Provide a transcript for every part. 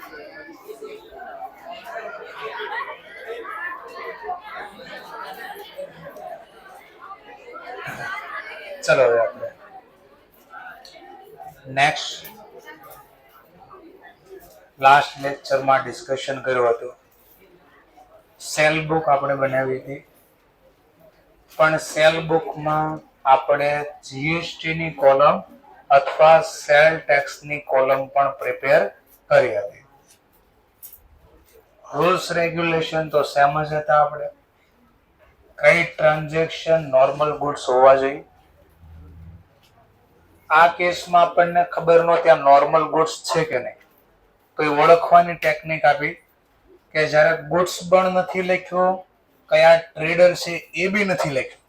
ચલો હવે આપણે નેક્સ્ટ લાસ્ટ લેક્ચરમાં ડિસ્કશન કર્યું હતું. સેલ બુક આપણે બનાવી હતી, પણ સેલ બુકમાં આપણે જીએસટીની કોલમ અથવા સેલ ટેક્સની કોલમ પણ પ્રિપેર કરી હતી. રૂલ્સ રેગ્યુલેશન તો સેમ જ હતા. આપણે કઈ ટ્રાન્ઝેક્શન નોર્મલ ગુડ્સ હોવા જોઈએ. આ કેસમાં આપણને ખબર નહોતી આ નોર્મલ ગુડ્સ છે કે નહીં, તો એ ઓળખવાની ટેકનિક આપી કે જ્યારે ગુડ્સ પણ નથી લખ્યું, કયા ટ્રેડર છે એ બી નથી લખ્યું,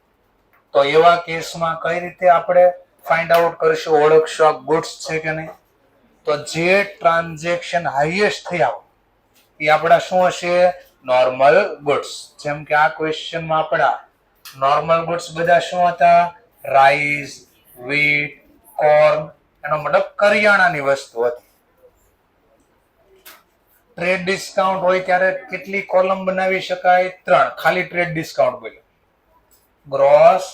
તો એવા કેસમાં કઈ રીતે આપણે ફાઇન્ડ આઉટ કરશું, ઓળખશું આ ગુડ્સ છે કે નહીં. તો જે ટ્રાન્ઝેક્શન હાઈએસ્ટ થયા એ આપણા શું હશે? Normal goods. જેમ કે આ ક્વેશ્ચનમાં આપણા નોર્મલ ગુડ્સ બધા શું હતા? રાઈસ, વીટ, કોર્ન, એનો મતલબ કરિયાણાની વસ્તુ હતી. ટ્રેડ ડિસ્કાઉન્ટ હોય ત્યારે કેટલી કોલમ બનાવી શકાય? 3. ખાલી ટ્રેડ ડિસ્કાઉન્ટ બોલ્યો. Gross,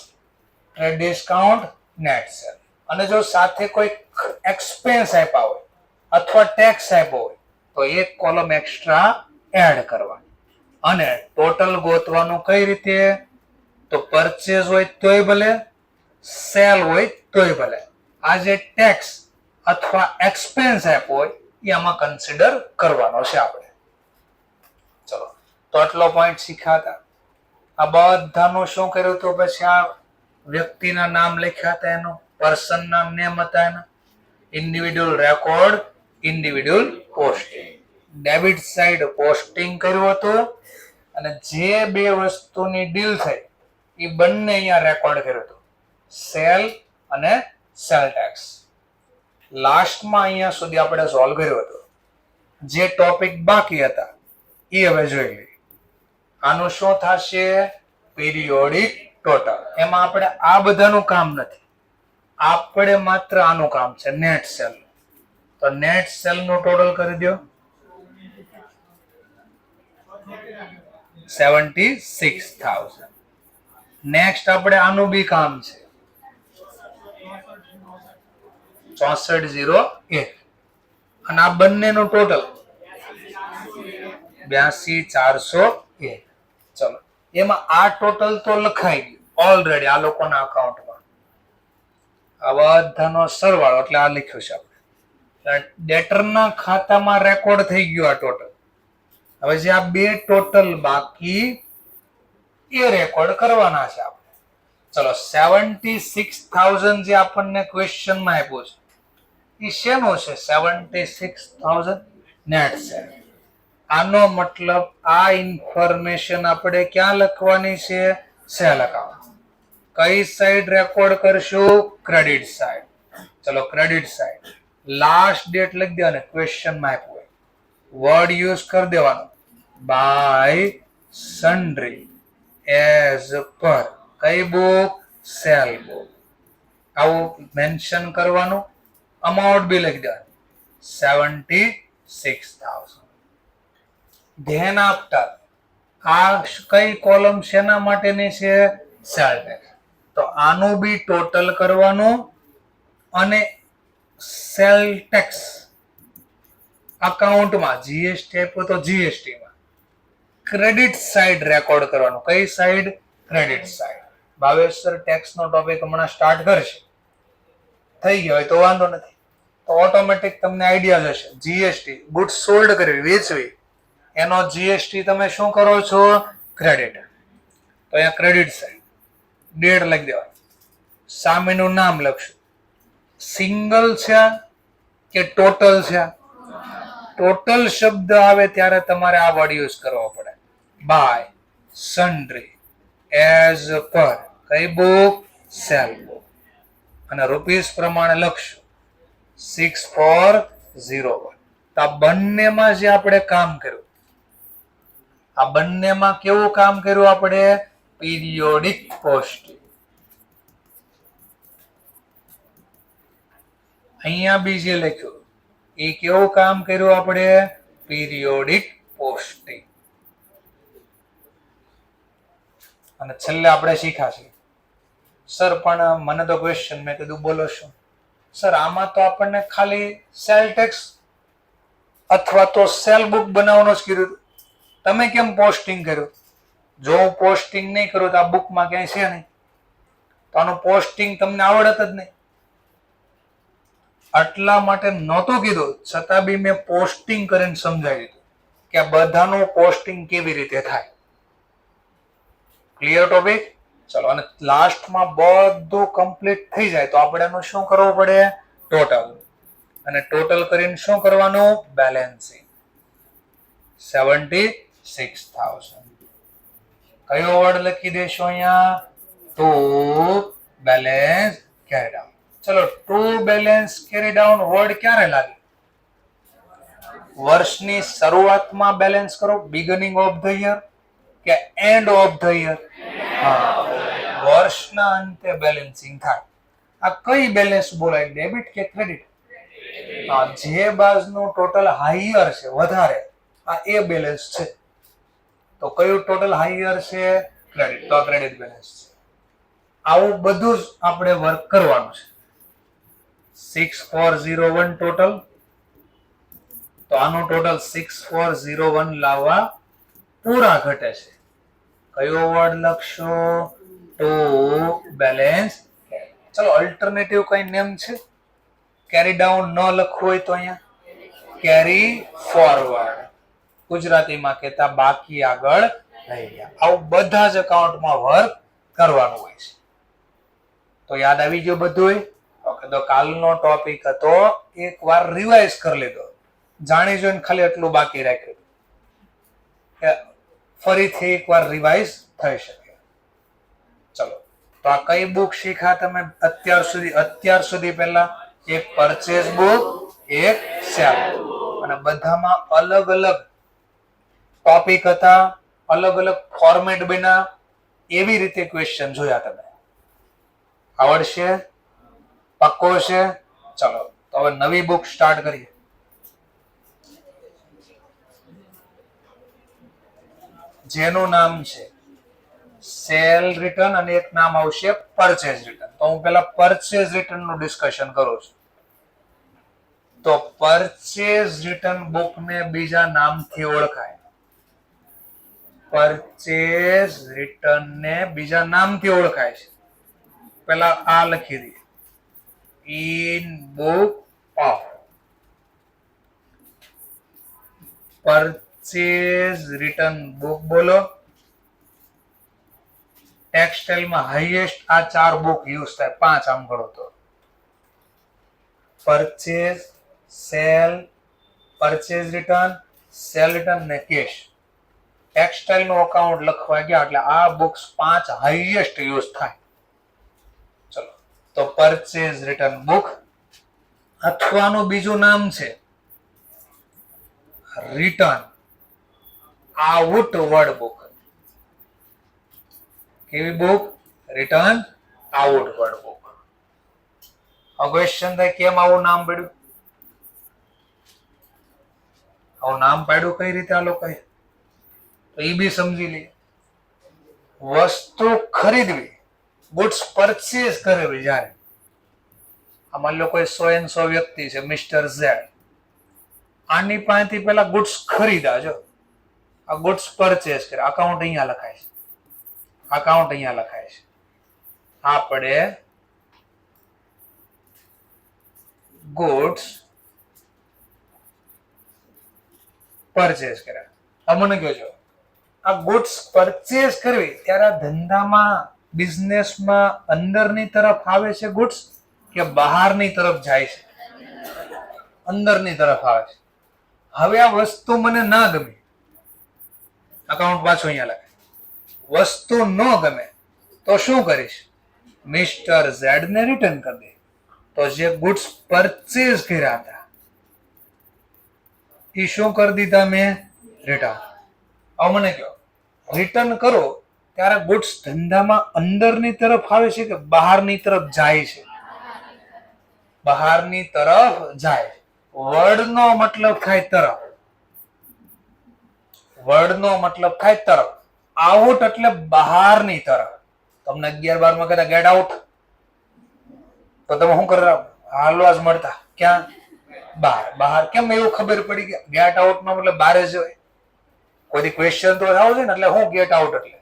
trade discount, net cell. અને જો સાથે કોઈ એક્સપેન્સ આપ્યા હોય અથવા ટેક્સ આપ્યો હોય તો એક કોલમ એક્સ્ટ્રા એડ કરવાની. અને ટોટલ ગોતવાનું કઈ રીતે? તો પરચેઝ હોય તોય ભલે, સેલ હોય તોય ભલે, આ જે ટેક્સ અથવા એક્સપેન્સ આપ્યો હોય એ આમાં કન્સિડર કરવાનો છે આપણે. ચલો, તો આટલો પોઈન્ટ શીખ્યા. આ બધાનું શું કર્યું હતું? પછી આ વ્યક્તિના નામ લખ્યા હતા, એનું પર્સનના નેમ હતા, એના individual record, individual posting. Debit side posting કર્યું હતું અને જે બે વસ્તુની ડીલ થઈ એ બંને અહીંયા રેકોર્ડ કર્યું હતું, સેલ અને સેલ ટેક્સ. લાસ્ટમાં અહીંયા સુધી આપણે સોલ્વ કર્યું હતું. જે ટોપિક બાકી હતા એ હવે જોઈ લઈએ. આનું શું થશે? Periodic total. એમાં આપણે આ બધાનું કામ નથી, આપણે માત્ર આનું કામ છે, નેટ સેલ. તો નેટ સેલ નું ટોટલ કરી દો 76,000. નેક્સ્ટ આપણે આનું બી કામ છે 64,001 અને આ બંનેનું ટોટલ 82,401. ચલો, એમાં આ ટોટલ તો લખાઈ ગયું ઓલરેડી આ લોકોના અકાઉન્ટમાં. આ બધાનો સરવાળો એટલે આ લખ્યું છે આપણે. ડેટરના ખાતામાં રેકોર્ડ થઈ ગયું આ ટોટલ. હવે જે આ બે ટોટલ બાકી એ રેકોર્ડ કરવાના છે આપણે. ચલો, 76,000 જે આપણને ક્વેશ્ચનમાં આપ્યું છે એ શેનું છે? 76,000 નેટ સેલ. આનો મતલબ આ ઇન્ફોર્મેશન આપણે ક્યાં લખવાની છે? Cell account. કઈ સાઈડ રેકોર્ડ કરશું? Credit side. ચલો, ક્રેડિટ સાઈડ. લાસ્ટ ડેટ લખી દેવાની, ક્વેશ્ચનમાં આપ્યું હોય. વર્ડ યુઝ કરી દેવાનો, બાય સન્ડ્રી એઝ પર. કઈ બુક? Cell book. આવું મેન્શન કરવાનું. અમાઉન્ટ બી લખી દેવાનું 76,000. ધ્યાન આપતા આ કઈ કોલમ શેના માટેની છે? Cell tax. તો આનું બી ટોટલ કરવાનું અને સેલ ટેક્સ અકાઉન્ટમાં જીએસટી આપ્યો તો જીએસટીમાં ક્રેડિટ સાઈડ રેકોર્ડ કરવાનું. કઈ side? Credit side. Bhaveshwar tax નો ટોપિક હમણાં સ્ટાર્ટ કરશે, થઈ ગયો હોય તો વાંધો નથી, તો ઓટોમેટિક તમને આઈડિયા જશે. જીએસટી ગુડ્સ સોલ્ડ કરવી, વેચવી, એનો જીએસટી તમે શું કરો છો? ક્રેડિટ. તો અહીંયા ક્રેડિટ સાઈડ ડેટ લખી દેવાની, સામેનું નામ લખશું. સિંગલ છે કે ટોટલ છે? ટોટલ શબ્દ આવે ત્યારે તમારે આ વર્ડ યુઝ કરવો પડે, બાય સન્ડ્રી એઝ પર. કઈ બુક? Cell book. અને રૂપીસ પ્રમાણે લખશું 6401. તો આ બંનેમાં જે આપણે કામ કર્યું, આ બંનેમાં કેવું કામ કર્યું આપણે? Periodic posting. અહીંયા બી જે લખ્યું એ કેવું કામ કર્યું આપણે? Periodic posting. અને છેલ્લે આપણે શીખાશે સર પણ મને તો ક્વેશ્ચન, મેં કીધું બોલો શું સર, આમાં તો આપણને ખાલી સેલ ટેક્સ અથવા તો સેલ બુક બનાવવાનું જ કીધું, તમે કેમ પોસ્ટિંગ કર્યું? જો હું પોસ્ટિંગ નહીં કરું તો આ બુકમાં ક્યાંય છે નહીં, તો આનું પોસ્ટિંગ તમને આવડત જ નહીં. આટલા માટે નહોતું કીધું, છતાં બી મેં પોસ્ટિંગ કરીને સમજાવી દીધું કે આ બધાનું પોસ્ટિંગ કેવી રીતે થાય. Clear topic? ચલો, અને લાસ્ટમાં બધું કમ્પ્લીટ થઈ જાય તો આપણે એનું શું કરવું પડે? ટોટલ. અને ટોટલ કરીને શું કરવાનું? બેલેન્સિંગ. 76,000. કયો વર્ડ લખી દેશો અહીંયા? ટુ બેલેન્સ કેરી ડાઉન. ચલો, ટુ બેલેન્સ કેરી ડાઉન વર્ડ ક્યારે લાગે? વર્ષની શરૂઆતમાં બેલેન્સ કરો, બિગનિંગ ઓફ ધ યર કે એન્ડ ઓફ ધ યર? વર્ષના અંતે બેલેન્સિંગ થાય. આ કઈ બેલેન્સ બોલાય? ડેબિટ કે ક્રેડિટ? જે બાજુનું ટોટલ હાઈયર છે, વધારે, આ એ બેલેન્સ છે. તો કયું ટોટલ હાઈયર છે? ક્રેડિટ. તો આ ક્રેડિટ બેલેન્સ છે. આવું બધું જ આપણે વર્ક કરવાનું છે. 6401 ટોટલ, તો આનું ટોટલ 6401 લાવવા પૂરા ઘટે છે. કયો વર્ડ લખશો? To balance. ચલો, અલ્ટરનેટિવ કઈ નેમ છે? કેરી ડાઉન ન લખવું હોય તો અહીંયા કેરી ફોરવર્ડ, ગુજરાતીમાં કહેતા બાકી આગળ લઈ ગયા. આવું બધા જ એકાઉન્ટમાં વર્ક કરવાનું હોય છે. તો યાદ આવી ગયું બધું? ઓકે, તો કાલનો ટોપિક હતો, એકવાર રિવાઇઝ કરી લીધો, જાણી જોઈને ખાલી એટલું બાકી રાખ્યું કે ફરીથી એકવાર રિવાઇઝ થઈ શકે. ચલો, તો આ કઈ બુક શીખ્યા તમે અત્યાર સુધી? પહેલા એક પરચેઝ બુક, એક સેલ બુક, અને બધામાં અલગ અલગ ટોપિક હતા, અલગ અલગ ફોર્મેટ બન્યા, એવી રીતે ક્વેશ્ચન જોયા તમે. આવડશે? પક્કો છે? ચલો, તો હવે નવી બુક સ્ટાર્ટ કરીએ. જેનું નામ છે સેલ રિટર્ન અને એક નામ આવશે પરચેઝ રિટર્ન. તો હું પેલા પરચેઝ રિટર્ન નું ડિસ્કશન કરું છું. તો પરચેઝ રિટર્ન બુક ને બીજા નામથી ઓળખાય. પરચેઝ રિટર્ન ને બીજા નામથી ઓળખાય છે. પેલા આ લખી દઈએ, in book of purchase return book. બોલો, ટેક્સટાઇલમાં હાઈએસ્ટ આ 4 બુક યુઝ થાય, 5 આમ ગણો તો. Purchase, cell, purchase return, cell return ને કેશ. ટેક્સટાઇલ નું અકાઉન્ટ લખવા ગયા એટલે આ બુક્સ 5 હાઈએસ્ટ યુઝ થાય. ચલો, તો પરચેઝ રિટર્ન બુક, અથવાનું બીજું નામ છે રિટર્ન આઉટવર્ડ બુક. કેવી book? Return outward book. Question થાય કેમ આવું નામ પડ્યું? આવું નામ પાડ્યું કઈ રીતે આ લોકોએ? તો એ બી સમજી લઈએ. વસ્તુ ખરીદવી, ગુડ્સ પરચેઝ કરવી, જ્યારે આમાં લોકો 100 વ્યક્તિ છે, મિસ્ટર ઝેડ, આની પાસેથી પેલા ગુડ્સ ખરીદા, જો આ ગુડ્સ પરચેઝ કરે, અકાઉન્ટ અહીંયા લખાય છે, અકાઉન્ટ અહીંયા લખાય છે. આપણે ગુડ્સ પરચેઝ કર્યા. આ મને કહો છો, આ ગુડ્સ પરચેઝ કરવી ત્યારે ધંધામાં, બિઝનેસમાં અંદરની તરફ આવે છે ગુડ્સ કે બહારની તરફ જાય છે? અંદરની તરફ આવે છે. હવે આ વસ્તુ મને ના ગમી, અકાઉન્ટ પાછું અહીંયા લખાય. વસ્તુ ન ગમે તો શું કરીશ? મિસ્ટર ઝેડ ને રિટર્ન કરી દે. તો જે ગુડ્સ પરચેઝ કર્યા હતા એ શું કરી દીધા મેં? રિટર્ન. હવે મને કહો, રિટર્ન કરો ત્યારે ગુડ્સ ધંધામાં અંદરની તરફ આવે છે કે બહારની તરફ જાય છે? બહારની તરફ જાય. વર્ડ નો મતલબ થાય તરફ. વર્ડ નો મતલબ થાય તરફ. આઉટ એટલે બહારની તરફ. તમને 11-12 માં કહેતા ગેટ આઉટ, તો તમે શું કરતા? હાલવા જ મળતા. ક્યાં? બહાર. બહાર કેમ એવું ખબર પડી કે ગેટ આઉટ નો મતલબ બહાર જ હોય? કોઈ ક્વેશ્ચન તો આવું છે ને, એટલે હું ગેટ આઉટ એટલે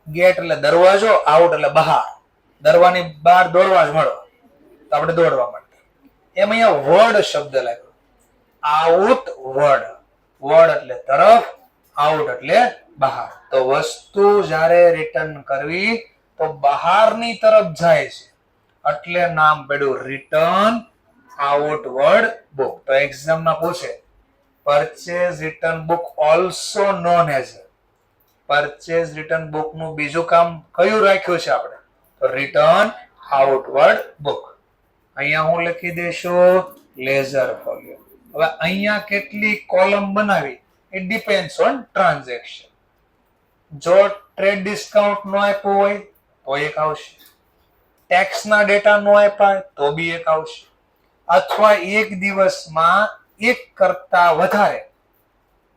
ગેટ એટલે દરવાજો, આઉટ એટલે બહાર. દરવાની બહાર દોડવા જ મળો, તો આપણે દોડવા માંડતા. એમ અહીંયા વર્ડ શબ્દ લાગ્યો. Out word. વર્ડ એટલે તરફ, આઉટ એટલે બહાર. તો વસ્તુ જ્યારે રિટર્ન કરવી તો બહારની તરફ જાય છે, એટલે નામ પડ્યું રિટર્ન આઉટવર્ડ બુક. તો એક્ઝામ માં પૂછે purchase return book also known as. Purchase return book નું બીજું કામ કયું રાખ્યું છે આપણે? તો રિટર્ન આઉટવર્ડ બુક. અહીંયા હું લખી દઈશું લેઝર ફોલિયો. હવે અહીંયા કેટલી કોલમ બનાવી? It depends on transaction. જો ટ્રેડ ડિસ્કાઉન્ટ નો આપ્યું હોય તો એક આવશે, ટેક્સ ના ડેટા નો આપ્યા તો બી એક આવશે, અથવા એક દિવસમાં એક કરતા વધારે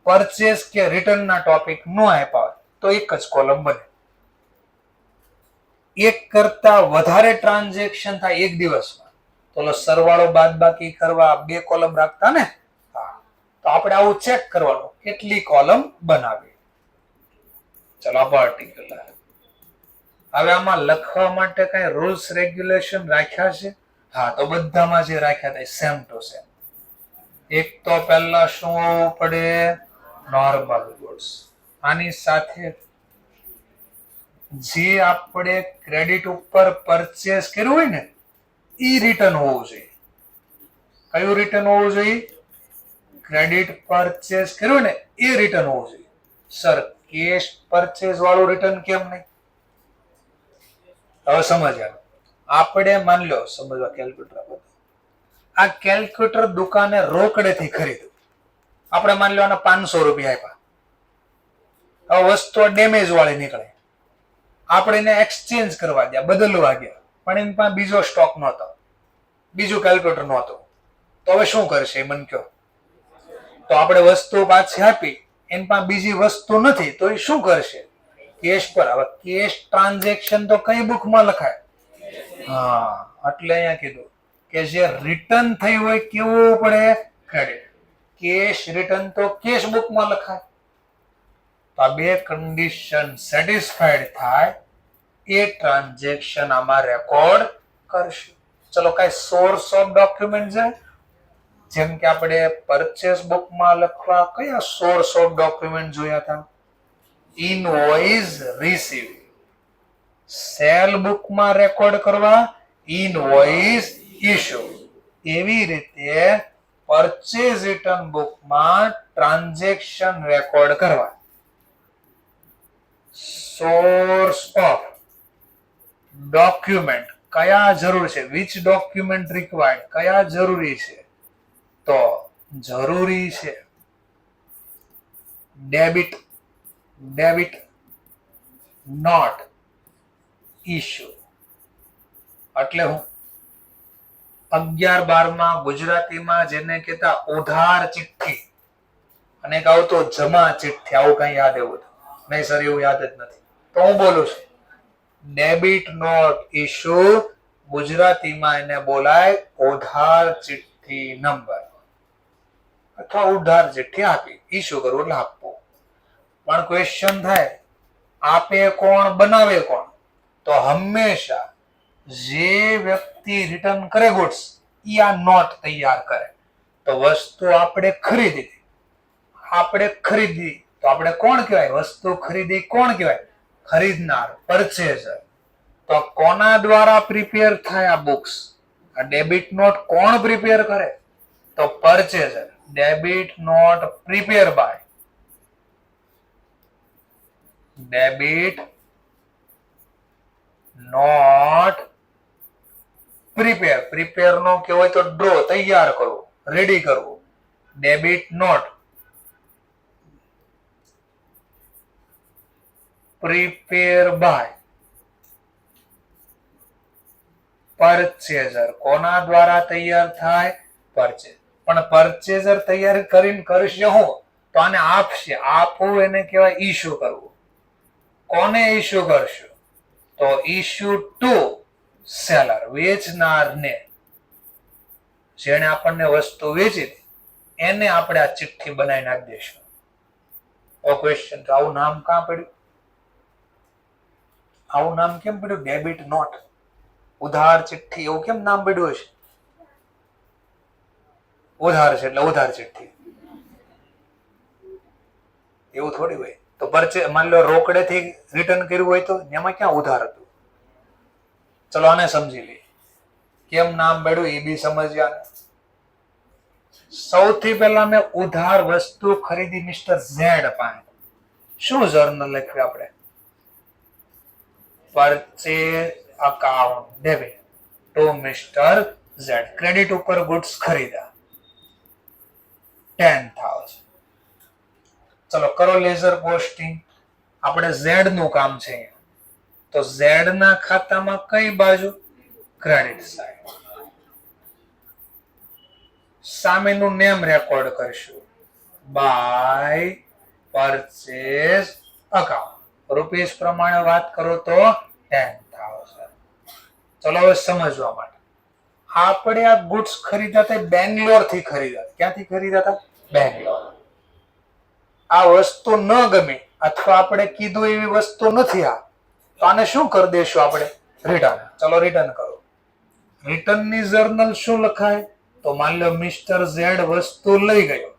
પરચેસ કે રિટર્ન ના ટોપિક નો આપ્યા તો એક જ કોલમ બને. એક કરતા વધારે ટ્રાન્ઝેક્શન થાય એક દિવસમાં તો સરવાળો બાદબાકી કરવા 2 કોલમ રાખતા ને. તો આપણે આવું ચેક કરવાનું કેટલી કોલમ બનાવી. ચલો આર્ટિકલ. હવે આમાં લખવા માટે કઈ રૂલ્સ રેગ્યુલેશન રાખ્યા છે? હા, તો બધામાં જે રાખ્યા હતા સેમ ટુ સેમ. એક તો પહેલા શું આવવું પડે? Normal goods. આની સાથે જે આપણે ક્રેડિટ ઉપર પરચેસ કર્યું હોય ને ઈ રિટર્ન હોવું જોઈએ. કયું રિટર્ન હોવું જોઈએ? ક્રેડિટ પરચેસ કર્યું ને એ રિટર્ન હોવું જોઈએ. સર, કેશ પરચેસ વાળું રિટર્ન કેમ નહીં? હવે સમજ્યા. આપણે માની લો, સમજવા કેલ્ક્યુલેટર, આ કેલ્ક્યુલેટર દુકાને રોકડેથી ખરીદ્યું. આપણે માની લો આના 500 રૂપિયા આપ્યા. હવે વસ્તુ ડેમેજ વાળી નીકળે, આપણે એને એક્સચેન્જ કરવા ગયા, બદલવા ગયા, પણ એની પાસે બીજો સ્ટોક નહોતો, બીજું કેલ્ક્યુલેટર નહોતું. તો હવે શું કરશે મને કહો? તો આપણે વસ્તુ પાછી આપી, એની પાસે બીજી વસ્તુ નથી, તો એ શું કરશે? કેશ પર. હવે કેશ ટ્રાન્ઝેક્શન તો કઈ બુકમાં લખાય? હા, એટલે અહીંયા કીધું કે જે રિટર્ન થઈ હોય કેવું પડે? ક્રેડિટ. કેશ રિટર્ન તો કેશ બુકમાં લખાય. તો આ 2 કન્ડિશન સેટિસ્ફાઈડ થાય એ ટ્રાન્ઝેક્શન આમાં રેકોર્ડ કરશું. ચલો, કઈ સોર્સ ઓફ ડોક્યુમેન્ટ છે? જેમ કે આપણે પરચેસ બુકમાં લખવા કયા સોર્સ ઓફ ડોક્યુમેન્ટ જોયા હતા? Invoice receive. સેલ બુકમાં રેકોર્ડ કરવા ઇનવોઇસ ઇશ્યુ. એવી રીતે પરચેઝ રિટર્ન બુકમાં ટ્રાન્ઝેક્શન રેકોર્ડ કરવા. સોર્સ ઓફ ડોક્યુમેન્ટ કયા જરૂર છે? Which document required? કયા જરૂરી છે? તો જરૂરી છે ડેબિટ નોટ ઇશ્યુ. એટલે હું 11-12 માં ગુજરાતીમાં જેને કહેતા ઉધાર ચિઠ્ઠી, અને એક આવતો જમા ચિઠ્ઠી. આવું કઈ યાદ એવું? નહીં સર, એવું યાદ જ નથી. તો હું બોલું છું ડેબિટ નોટ ઇશ્યુ. ગુજરાતીમાં એને બોલાય ઉધાર ચિઠ્ઠી નંબર, અથવા ઉધાર ચિઠ્ઠી આપી. ઇશ્યુ કરવું એટલે આપવું. પણ ક્વેશ્ચન થાય આપે કોણ, બનાવે કોણ? તો હંમેશા જે વ્યક્તિ રિટર્ન કરે ગુડ્સ ઈ આ નોટ તૈયાર કરે. તો વસ્તુ આપણે ખરીદી, તો આપણે કોણ કહેવાય? વસ્તુ ખરીદી કોણ કહેવાય? ખરીદનાર, પરચેઝર. તો કોના દ્વારા પ્રિપેર થાય આ બુક્સ? આ ડેબિટ નોટ કોણ પ્રિપેર કરે? તો purchaser. Debit note prepare by. Debit note prepare નો કહેવાય તો ડ્રો, તૈયાર કરવું, રેડી કરવું. Debit note prepare by purchaser. કોના દ્વારા તૈયાર થાય? પરચેઝ. પણ પરચેઝર તૈયાર કરીને કરશે હું તો આને આપશે. આપવું એને કહેવાય ઇશ્યુ કરવું. કોને ઇશ્યુ કરશું તો ઇશ્યુ ટુ સેલર, વેચનારને. જેણે આપણને વસ્તુ વેચી એને આપણે આ ચિઠ્ઠી બનાવી નાખી દઈશું. ક્વેશ્ચન, તો આવું નામ કાં પડ્યું? આવું નામ કેમ પડ્યું? ડેબિટ નોટ, ઉધાર ચિઠ્ઠી, એવું કેમ નામ પડ્યું હશે? ઉધાર છે એટલે ઉધાર ચિઠ્ઠી, એવું થોડી હોય. તો પરચે માની લો રોકડેથી રિટર્ન કર્યું હોય તો એમાં ક્યાં ઉધાર હતું? ચલો આને સમજી લઈએ કેમ નામ પડ્યું એ બી સમજ્યા. સૌથી પહેલા મેં ઉધાર વસ્તુ ખરીદી મિસ્ટર ઝેડ પાસે. શું જર્નલ લખ્યું આપણે? Purchase account debit two mister Z. Credit ઉપર ગુડ્સ ખરીદ્યા 10,000. ચલો કરો લેઝર પોસ્ટિંગ. આપણે ઝેડ નું કામ છે તો ઝેડ ના ખાતામાં કઈ બાજુ? Credit side. સામેનું નેમ રેકોર્ડ કરશું બાય પરચેઝ અકાઉન્ટ. રૂપીસ પ્રમાણે વાત કરો તો 10,000. ચલો હવે સમજવા માટે, આપણે આ ગુડ્સ ખરીદ્યા હતા બેંગ્લોર થી ખરીદ્યા. ક્યાંથી ખરીદ્યા હતા? બેંગ્લોર. આ વસ્તુ ન ગમી અથવા આપણે કીધું એવી વસ્તુ નથી આ, તો આને શું કરી દેશું આપણે? રિટર્ન. ચલો રિટર્ન કરો. રિટર્ન ની જર્નલ શું લખાય? તો માની લો મિસ્ટર ઝેડ વસ્તુ લઈ ગયો,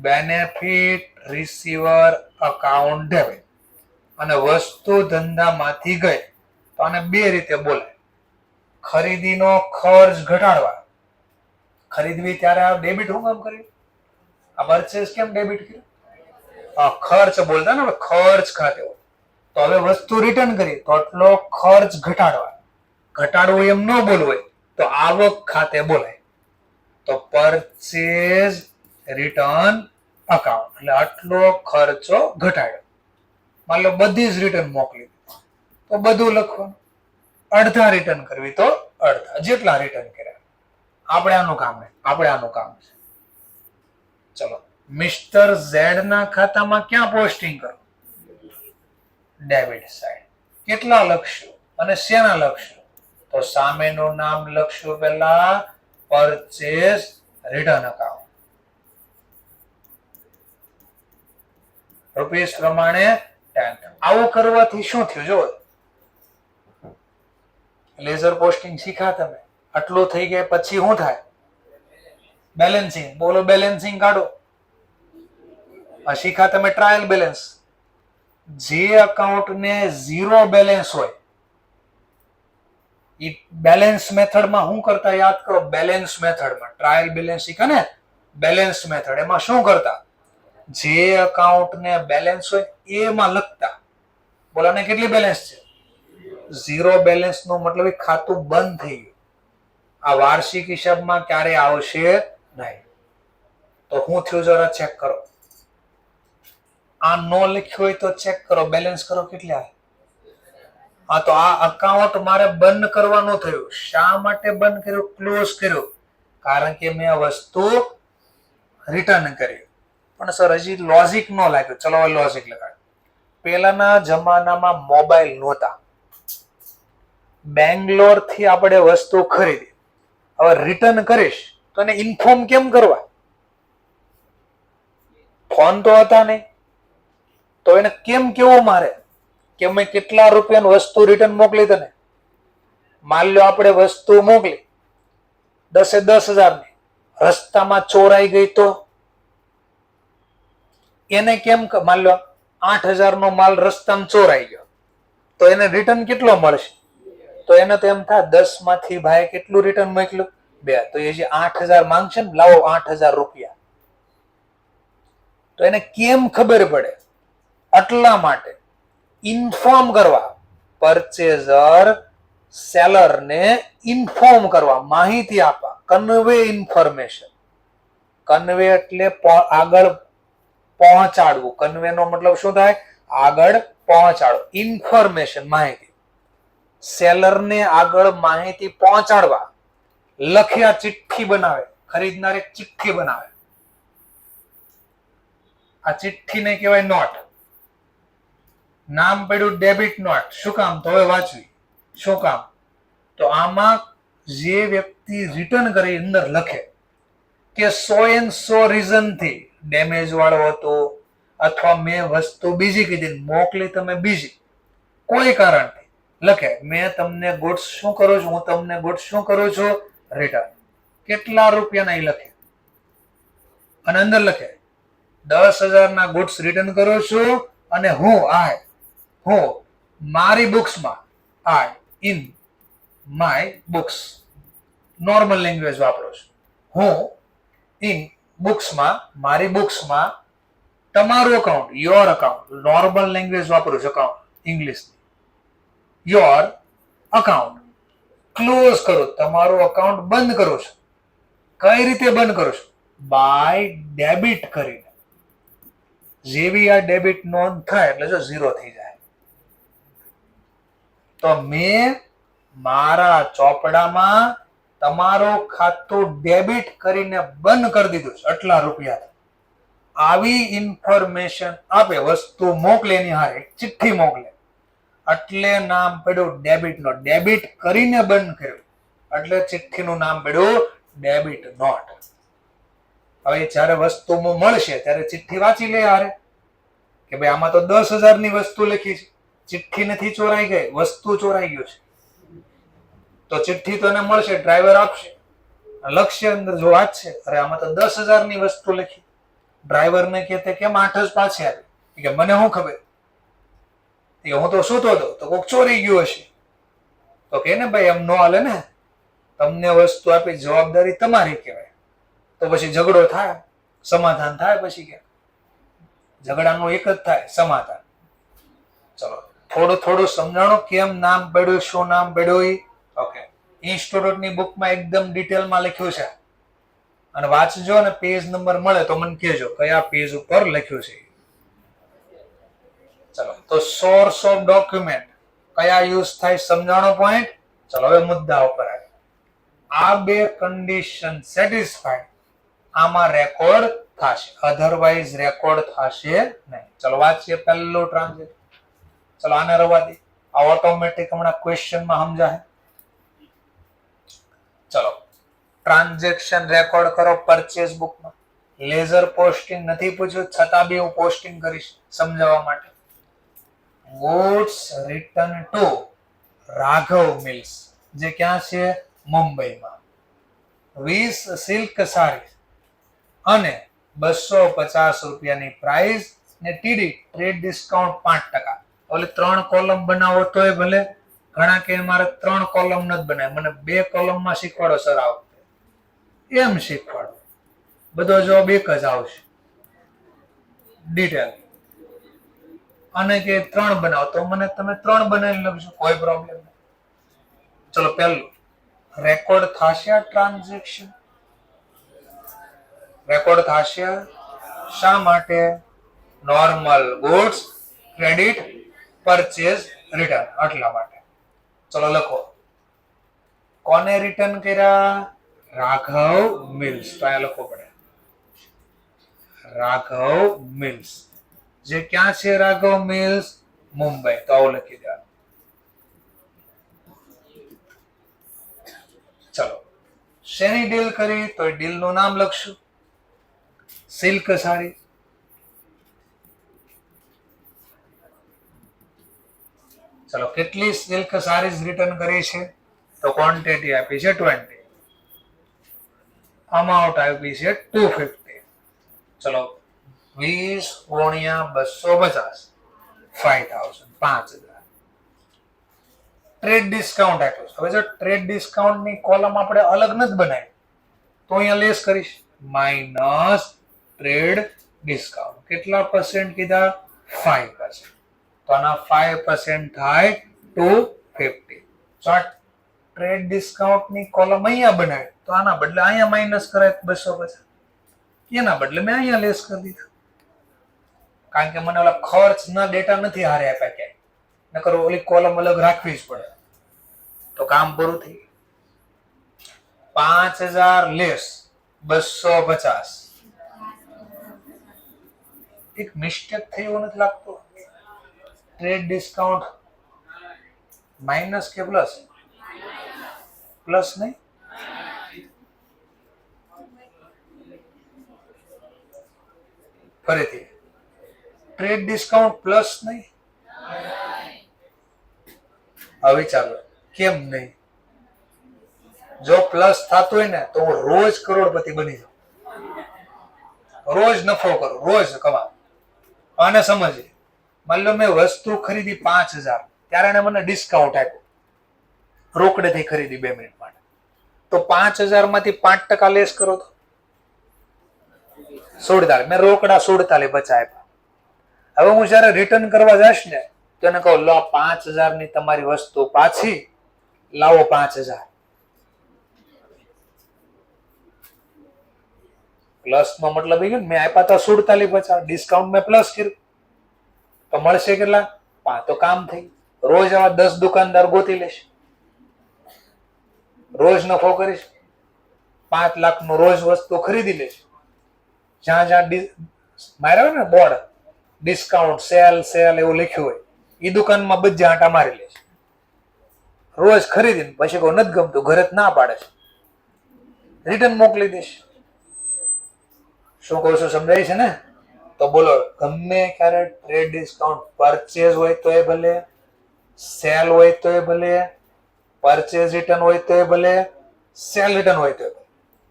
બેનિફિટ રિસીવર અકાઉન્ટ ડેબિટ, અને વસ્તુ ધંધામાંથી ગઈ તો આને બે રીતે બોલાય. ખરીદીનો ખર્ચ ઘટાડવા. ખરીદવી ત્યારે આ ડેબિટ હું કામ કર્યું? આ પરચેઝ કેમ ડેબિટ કર્યું? ખર્ચ બોલતા ને, ખર્ચ ખાતે. તો હવે વસ્તુ રિટર્ન કરી તો આટલો ખર્ચ ઘટાડવા. ઘટાડવું એમ ન બોલવું હોય તો આવક ખાતે બોલાય. તો પરચેઝ રિટર્ન અકાઉન્ટ એટલે આટલો ખર્ચો ઘટાડ્યો. માની લો બધી જ રિટર્ન મોકલી તો બધું લખવાનું. અડધા રિટર્ન કરવી તો અડધા, જેટલા રિટર્ન કર્યા. આપણે આનું કામ છે. ચલો મિસ્ટર ઝેડ ના ખાતામાં ક્યાં પોસ્ટિંગ કરો? Debit side. કેટલા લખશું અને શેના લખશું? તો સામેનું નામ લખશું પહેલા પરચેઝ રિટર્ન અકાઉન્ટ. રૂપીસ પ્રમાણે 10. આવું કરવાથી શું થયું? જો લેઝર પોસ્ટિંગ શીખ્યા તમે. આટલું થઈ ગયા પછી શું થાય? બેલેન્સિંગ. બોલો બેલેન્સિંગ કાઢો. શીખ્યા તમે ટ્રાયલ બેલેન્સ. જે અકાઉન્ટ ને ઝીરો બેલેન્સ હોય એ બેલેન્સ મેથડમાં શું કરતા? યાદ કરો. બેલેન્સ મેથડમાં ટ્રાયલ બેલેન્સ શીખ્યા ને, બેલેન્સ મેથડ. એમાં શું કરતા? જે અકાઉન્ટ ને બેલેન્સ હોય એમાં લખતા. બોલો ને કેટલી બેલેન્સ છે? ઝીરો બેલેન્સ નો મતલબ ખાતું બંધ થઈ ગયું. આ વાર્ષિક હિસાબમાં ક્યારે આવશે નહીં. તો હું થયું જરા ચેક કરો. આ નો લખ્યું હોય તો ચેક કરો, બેલેન્સ કરો કેટલા. હા તો આ અકાઉન્ટ મારે બંધ કરવાનું થયું. શા માટે બંધ કર્યું? ક્લોઝ કર્યું. કારણ કે મેં આ વસ્તુ રિટર્ન કરી. પણ સર હજી લોજિક ન લાગ્યું. ચલો હવે લોજિક લગાડ. પહેલાના જમાનામાં મોબાઈલ નહોતા. બેંગ્લોર થી આપણે વસ્તુ ખરીદી, હવે રિટર્ન કરીશ તો એને ઇન્ફોર્મ કેમ કરવા? ફોન તો હતા નહીં, તો એને કેમ કેવું મારે કે મેં કેટલા રૂપિયાની વસ્તુ રિટર્ન મોકલી તને? માન લો આપણે વસ્તુ મોકલી 10,000 ની, રસ્તામાં ચોરાઈ ગઈ તો એને કેમ? માન લો 8,000 નો માલ રસ્તામાં ચોરાઈ ગયો તો એને રિટર્ન કેટલો મળશે? તો એને તો એમ થાય 10 માંથી ભાઈ કેટલું રિટર્ન મોકલ્યું? 2. તો એ જે 8,000 માંગશે ને, લાવો 8,000 રૂપિયા, તો એને કેમ ખબર પડે? આટલા માટે ઇન્ફોર્મ કરવા. પરચેઝર સેલર ને ઇન્ફોર્મ કરવા, માહિતી આપવા. Convey information. કન્વે એટલે આગળ પહોંચાડવું. કન્વે નો મતલબ શું થાય? આગળ પહોંચાડવું. ઇન્ફોર્મેશન માહિતી. સેલર ને આગળ માહિતી પહોંચાડવા લખ્યા ચિઠ્ઠી બનાવે. ખરીદનાર એક ચિઠ્ઠી બનાવે, આ ચિઠ્ઠીને કહેવાય નોટ. નામ પડ્યું ડેબિટ નોટ. શું કામ? તો હવે વાંચવી. શું કામ? તો આમાં જે વ્યક્તિ રિટર્ન કરે અંદર લખે કે 100 રીઝન થી ડેમેજ વાળો હતો, અથવા મેં વસ્તુ બીજી કીધી મોકલી તમે બીજી, કોઈ કારણથી લખે મેં તમને ગુડ્સ શું કરું છું, હું તમને ગુડ્સ શું કરું છું, રિટર્ન. કેટલા રૂપિયાના એ લખે અને અંદર લખે 10,000 ના ગુડ્સ રિટર્ન કરું છું અને હું મારી બુક્સમાં in my books, normal language વાપરું છું. હું ઇન બુક્સમાં, મારી બુક્સમાં તમારું account, your account, normal language વાપરું છું, account English, your account close કરું, તમારું અકાઉન્ટ બંધ કરું છું. કઈ રીતે બંધ કરું છું? બાય ડેબિટ કરીને. જેવી આ ડેબિટ નોંધ થાય એટલે જો 0 થઈ જાય. તો મેં મારા ચોપડામાં તમારું ખાતું ડેબિટ કરીને બંધ કરી દીધું છે આટલા રૂપિયા. આવી ઇન્ફોર્મેશન આપે, વસ્તુ મોકલે, એની હારે ચિઠ્ઠી મોકલે, એટલે નામ પડ્યું ડેબિટ નોટ. ડેબિટ કરીને બંધ કર્યું એટલે ચિઠ્ઠીનું નામ પડ્યું ડેબિટ નોટ. હવે જયારે વસ્તુ મળશે ત્યારે ચિઠ્ઠી વાંચી લે હારે કે ભાઈ આમાં તો 10,000 ની વસ્તુ લખી છે, ચિઠ્ઠી નથી ચોરાઈ ગઈ, વસ્તુ ચોરાઈ ગયું છે. તો ચિઠ્ઠી તો એને મળશે, ડ્રાઈવર આપશે, લખશે અંદર જો વાંચશે, અરે આમાં તો 10,000 ની વસ્તુ લખી. ડ્રાઈવર ને કે કેમ 8 જ પાછી આપી? કે મને શું ખબર, હું તો સૂતો હતો તો કોઈક ચોરી ગયું હશે. તો કે ને ભાઈ એમ નો હાલે ને, તમને વસ્તુ આપી જવાબદારી તમારી કહેવાય. તો પછી ઝઘડો થાય, સમાધાન થાય, પછી કે ઝઘડાનું એક જ થાય, સમાધાન. ચલો થોડું સમજાણો કેમ નામ પડ્યું, શું નામ પડ્યું. ઓકે, ઇન્સ્ટિટ્યૂટની બુકમાં એકદમ ડિટેલમાં લખ્યું છે, અને વાંચજો અને પેજ નંબર મળે તો મને કહેજો કયા પેજ ઉપર લખ્યું છે. ચલો, તો સોર્સ ઓફ ડોક્યુમેન્ટ કયા યુઝ થાય, સમજાણો પોઈન્ટ. ચલો હવે મુદ્દા ઉપર આવે. આ બે કન્ડિશન સેટિસ્ફાઈડ, આમાં રેકોર્ડ થશે, અધરવાઇઝ રેકોર્ડ થશે નહીં. ચલો વાંચીએ પહેલું ટ્રાન્ઝેક્શન. ચલો આને રવા દે, આ ઓટોમેટિક હમણાં ક્વેશ્ચનમાં સમજાય. ચલો ટ્રાન્ઝેક્શન રેકોર્ડ કરો પરચેસ બુકમાં. લેઝર પોસ્ટિંગ નથી પૂછ્યું, છતાં બી હું પોસ્ટિંગ કરીશ સમજાવવા માટે. Goods return to Raghav mills, જે ક્યાં છે? મુંબઈમાં. 20 સિલ્ક સાડી અને 250 રૂપિયાની પ્રાઇસ ને ટીડી ટ્રેડ ડિસ્કાઉન્ટ 5%. ઓલી 3 કોલમ બનાવો તોય ભલે, ઘણા કે મારે 3 કોલમ નથી બનાવી, મને 2 કોલમમાં શીખવાડો સર, આ વખતે એમ શીખવાડો, બધો જવાબ એક જ આવશે ડિટેલ. અને કે 3 બનાવો તો મને તમે 3 બનાવી લખજો, કોઈ પ્રોબ્લેમ નહીં. ચલો પહેલું રેકોર્ડ થશે આ ટ્રાન્ઝેક્શન, રેકોર્ડ થશે. શા માટે? Normal goods credit purchase return, આટલા માટે. ચલો લખો, કોને રિટર્ન કર્યા? રાઘવ મિલ્સ. તો અહીંયા લખવો પડે રાઘવ મિલ્સ, જે ક્યાં છે? રાઘવ મિલ્સ મુંબઈ. તો આવું લખી દે. ચલો શેની ડીલ કરી? તો ડીલ નું નામ લખશું, સિલ્ક સાડી. ચલો કેટલી સિલ્ક સાડીઝ રિટર્ન કરી છે? તો ક્વોન્ટિટી આપી છે 20, અમાઉન્ટ આપી છે 250. ચલો 20 ગુણ્યા 250, 5000, 5000. ટ્રેડ ડિસ્કાઉન્ટ આપ્યું. હવે જો ટ્રેડ ડિસ્કાઉન્ટ ની કોલમ આપણે અલગ નથી બનાવી, તો અહીંયા લેસ કરીશ માઇનસ ટ્રેડ ડિસ્કાઉન્ટ. કેટલા % કીધા? 5%. તો આના 5% થાય 250. તો આ ટ્રેડ ડિસ્કાઉન્ટ ની કોલમ અહીંયા બનાવી, તો આના બદલે અહીંયા માઇનસ કરાય 250. એના બદલે મેં અહીંયા લેસ કરી દીધા, કારણ કે મને ઓલા ખર્ચના ડેટા નથી હારે આપ્યા ક્યાંય, નકર ઓલી કોલમ અલગ રાખવી જ પડે. તો કામ પૂરું થઈ. 5000 લેસ 250. એક મિસ્ટેક થઈ એવું નથી લાગતું? ટ્રેડ ડિસ્કાઉન્ટ માઇનસ કે પ્લસ? પ્લસ નહીં? ફરીથી, ટ્રેડ ડિસ્કાઉન્ટ પ્લસ નહીં? હવે ચાલો, કેમ નહીં? જો પ્લસ થતું હોય ને તો હું રોજ કરોડપતિ બની જાઉં, રોજ નફો કરું, રોજ કમાઉં. આને સમજીએ, માની લો મેં વસ્તુ ખરીદી 5000, ત્યારે એને મને ડિસ્કાઉન્ટ આપ્યું, રોકડેથી ખરીદી 2 મિનિટ માટે, તો 5000 માંથી 5% લેસ કરો તો 47. મેં રોકડા 47 બચા આપ્યા. હવે હું જયારે રિટર્ન કરવા જઈશ ને તો એને કહું, લો 5000 ની તમારી વસ્તુ પાછી, લાવો 5000. પ્લસ નો મતલબ એ મેં આપ્યા તો 47 બચા, ડિસ્કાઉન્ટ મેં પ્લસ કર્યું તો મળશે કેટલા? 5. તો કામ થઈ. રોજ આવા 10 દુકાનદાર ગોતી લેશે, રોજ નફો કરીશ, 5 લાખ નું રોજ વસ્તુ ખરીદી લેશે. જ્યાં જ્યાં માર્યા હોય ને બોર્ડ, ડિસ્કાઉન્ટ સેલ સેલ એવું લખ્યું હોય, એ દુકાનમાં બધા આંટા મારી લેશે, રોજ ખરીદીને પછી કોઈ નથી ગમતું, ઘરે જ ના પાડે છે, રિટર્ન મોકલી દેશે. શું કહું છું સમજાય છે ને? તો બોલો, ગમે ક્યારે ટ્રેડ ડિસ્કાઉન્ટ પરચેઝ હોય તો એ ભલે, સેલ હોય તો એ ભલે, પરચેઝ રિટર્ન હોય તો એ ભલે, સેલ રિટર્ન હોય તો એ ભલે,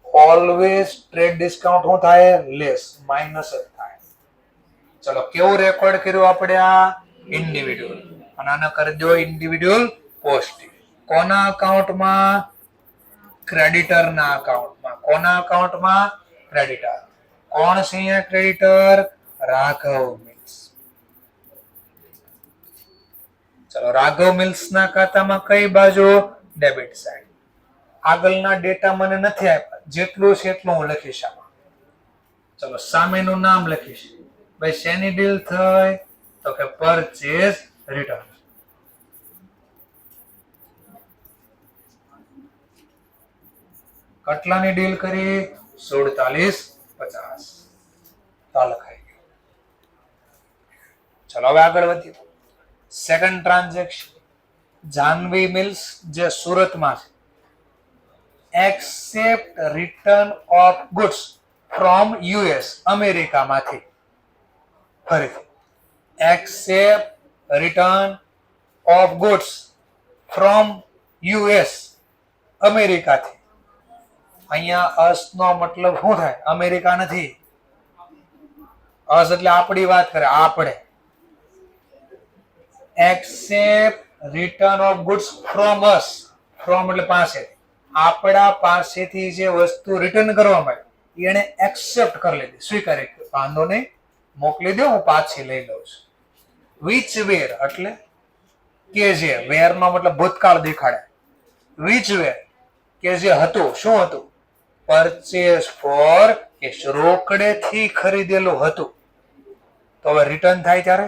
ઓલવેઝ ટ્રેડ ડિસ્કાઉન્ટ શું થાય? લેસ, માઇનસ જ થાય. ચલો, કેવું રેકોર્ડ કર્યું આપણે? આ ઇન્ડિવિડ્યુઅલ, અને આને કરી દો ઇન્ડિવિડ્યુઅલ પોસ્ટિંગ. કોના અકાઉન્ટમાં? ક્રેડિટર ના અકાઉન્ટમાં. કોના અકાઉન્ટમાં? ક્રેડિટર. કોણ છે અહીંયા ક્રેડિટર? રાઘવ મિલ્સ. ચલો, રાઘવ મિલ્સ ના ખાતામાં કઈ બાજુ? Debit side. આગળના ડેટા મને નથી આપ્યા, જેટલું છે એટલું હું લખીશ આમાં. ચલો, સામેનું નામ લખીશ. ભાઈ શેની ડીલ થઈ? તો કે પરચેઝ રિટર્ન. કેટલાની ડીલ કરી? 47.50. તો લખાઈ ગયું. ચલો, હવે આગળ વધીએ. સેકન્ડ ટ્રાન્ઝેક્શન, જાનવી મિલ્સ જે સુરતમાં છે, accept return of goods from US, અમેરિકામાંથી. ફરીથી, accept return of goods from US, અમેરિકાથી. અહીંયા અસ નો મતલબ શું થાય? અમેરિકા નથી. અસ એટલે આપણી વાત કરે, આપણે. Accept return of goods from us, from એટલે પાસે, આપણા પાસેથી જે વસ્તુ રિટર્ન કરવામાં આવી એને એક્સેપ્ટ કરી લીધી, સ્વીકારી, વાંધો નહીં, મોકલી દો, હું પાછી લઈ લઉં છું. વિચ વેર એટલે કે જે, વેર નો મતલબ ભૂતકાળ દેખાડે. વિચ વેર કે જે હતું, શું હતું? પરચેસ ફોર કેશ, રોકડેથી ખરીદેલું હતું. તો હવે રિટર્ન થાય ત્યારે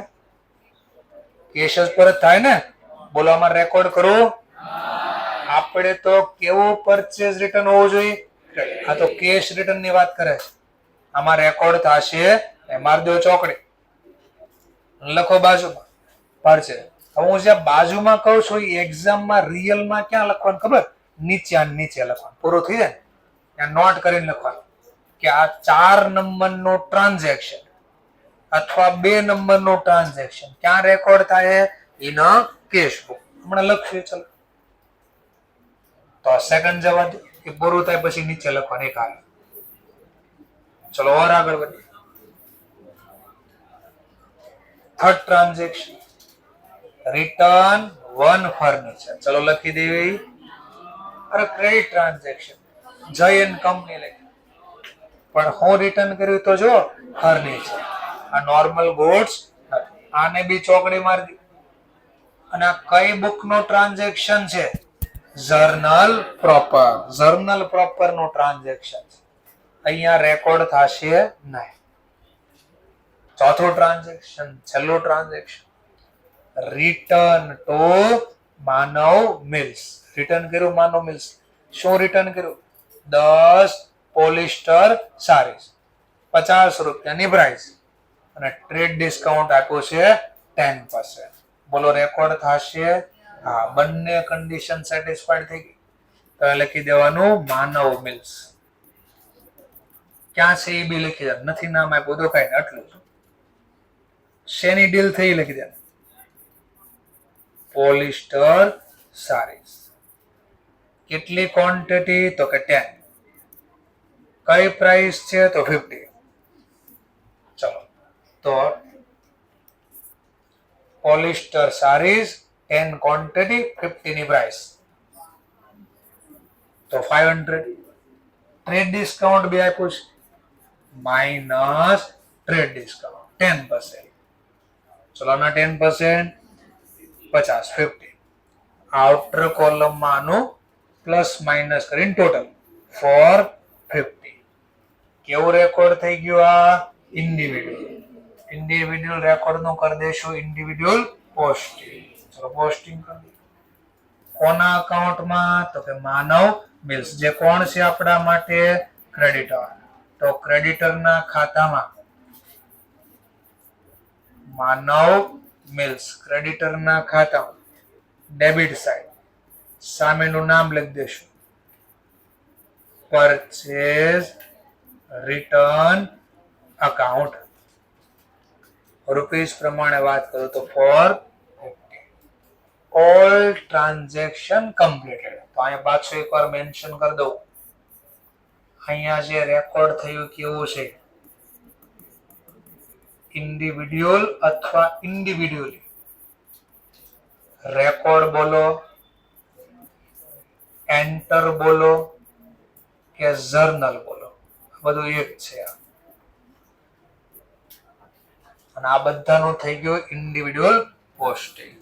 કેશ જ પરત થાય ને? બોલો, આમાં રેકોર્ડ કરું. આપણે તો કેવું પરચેસ રિટર્ન હોવું જોઈએ? આ તો કેશ રિટર્ન ની વાત કરે છે. આમાં રેકોર્ડ થશે, મારી દો ચોકડી, લખો બાજુમાં પરચેસ. હવે હું જે બાજુમાં કહું છું એ એક્ઝામમાં રિયલમાં ક્યાં લખવાનું ખબર? નીચે લખવાનું. પૂરું થઈ જાય ત્યાં નોટ કરીને લખવાનું કે આ 4 નંબરનું ટ્રાન્ઝેક્શન અથવા 2 નંબરનું ટ્રાન્ઝેક્શન ક્યાં રેકોર્ડ થાય? In a cash book. હમણાં લખશું. ચલો, તો સેકન્ડ જવા દો, એ પૂરું થાય પછી નીચે લખવાનું એક આવે. ચલો, ઓર આગળ વધીએ. Third transaction, return 1 furniture. ચલો, લખી દેવી. અરે, ક્રેડિટ ટ્રાન્ઝેક્શન, જયન કંપની લખી, પણ હું રિટર્ન કર્યું તો જો ફર્નિચર. આ નોર્મલ ગુડ્સ, આને બી ચોકડી મારી દી. અને આ કઈ બુક નો ટ્રાન્ઝેક્શન છે? Journal proper. જર્નલ પ્રોપર નું ટ્રાન્ઝેક્શન છે, અહીંયા રેકોર્ડ થશે નહીં. ચોથું ટ્રાન્ઝેક્શન, છેલ્લું transaction, return to Manav mills. Return કર્યું માનવ મિલ્સ. શું રિટર્ન કર્યું? 10 પોલિસ્ટર સારીઝ 50 રૂપિયાની પ્રાઇસ અને ટ્રેડ ડિસ્કાઉન્ટ આપ્યું છે 10%. બોલો રેકોર્ડ થશે? હા, બંને કન્ડિશન સેટિસ્ફાઈડ થઈ ગઈ. તો લખી દેવાનું માનવ મિલ્સ. ક્યાં છે એ બી લખી દે, નથી નામ આપ્યું તો કઈ આટલું. શેની ડીલ થઈ લખી દે, પોલિસ્ટર સારીઝ. કેટલી ક્વોન્ટિટી? તો કે 10. કઈ પ્રાઇસ છે? તો 50. ચલો, તો પોલિસ્ટર સારીઝ 10 ક્વોન્ટિટી 50 ની પ્રાઇસ, તો 500. ટ્રેડ ડિસ્કાઉન્ટ બી આપ્યું છે માઇનસ ટ્રેડ ડિસ્કાઉન્ટ 10%. ચલો ના 10% 50 50. આઉટર કોલમમાં આનું પ્લસ માઇનસ કરીને ટોટલ 450. કેવું રેકોર્ડ થઈ ગયું? આ ઇન્ડિવિડ્યુઅલ રેકોર્ડ નું કરી દેશું ઇન્ડિવિડ્યુઅલ પોસ્ટિંગ. ચલો પોસ્ટિંગ કરી દઈએ. કોના અકાઉન્ટમાં? તો કે માનવ મિલ્સ. જે કોણ છે આપણા માટે? ક્રેડિટર. તો ક્રેડિટરના ખાતામાં માનવ મિલ્સ ક્રેડિટરના ખાતામાં ડેબિટ સાઈડ સામેનું નામ લખી દેશું, પરચેઝ રિટર્ન અકાઉન્ટ. રૂપીસ પ્રમાણે વાત કરું તો 450. All transaction completed. તો અહીંયા પાછું એકવાર મેન્શન કરી દઉં, અહીંયા જે રેકોર્ડ થયું કેવું છે, ઇન્ડિવિડ્યુઅલ અથવા ઇન્ડિવિડ્યુઅલી. રેકોર્ડ બોલો, એન્ટર બોલો કે જર્નલ બોલો, બધું એક છે. અને આ બધાનું થઈ ગયું ઇન્ડિવિડ્યુઅલ પોસ્ટિંગ.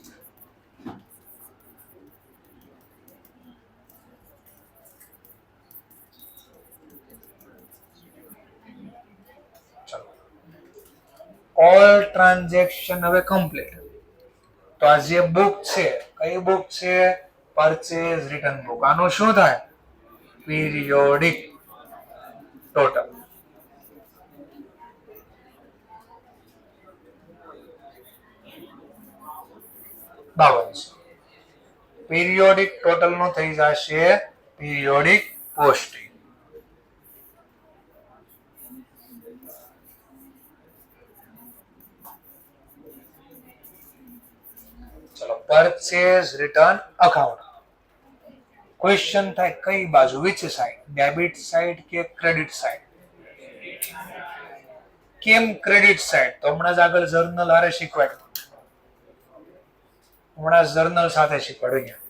ઓલ ટ્રાન્ઝેક્શન હવે કમ્પ્લીટ. તો આ જે બુક છે, કઈ બુક છે? Purchase return book. આનું શું થાય? Periodic total. પીરિયોડિક ટોટલ નું થઈ જશે પીરિયોડિક પોસ્ટિંગ. ચલો, પરચેઝ રિટર્ન અકાઉન્ટ. ક્વેશ્ચન થાય કઈ બાજુ, વિચ સાઈડ? ડેબિટ સાઈડ કે ક્રેડિટ સાઈડ? કેમ ક્રેડિટ સાઈડ? તો હમણાં જ આગળ જર્નલ હારે શીખવાડ્યું, જર્નલ સાથે શીખવાડ્યું.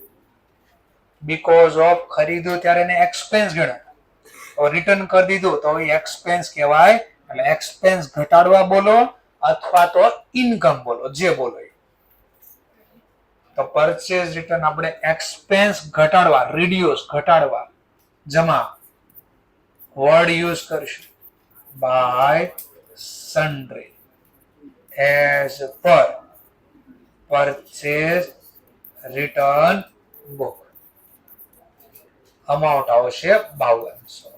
બીકોઝ ઓફ ખરીદ્યું ત્યારે એને એક્સપેન્સ ગણાય, તો રિટર્ન કરી દીધું તો એ એક્સપેન્સ કહેવાય. એટલે એક્સપેન્સ ઘટાડવા બોલો અથવા તો ઇન્કમ બોલો, જે બોલો. તો પરચેઝ રિટર્ન આપણે એક્સપેન્સ ઘટાડવા, રિડ્યુસ ઘટાડવા, જમા વર્ડ યુઝ કરશું, by sundry as per purchase return book. Amount આવશે 5200.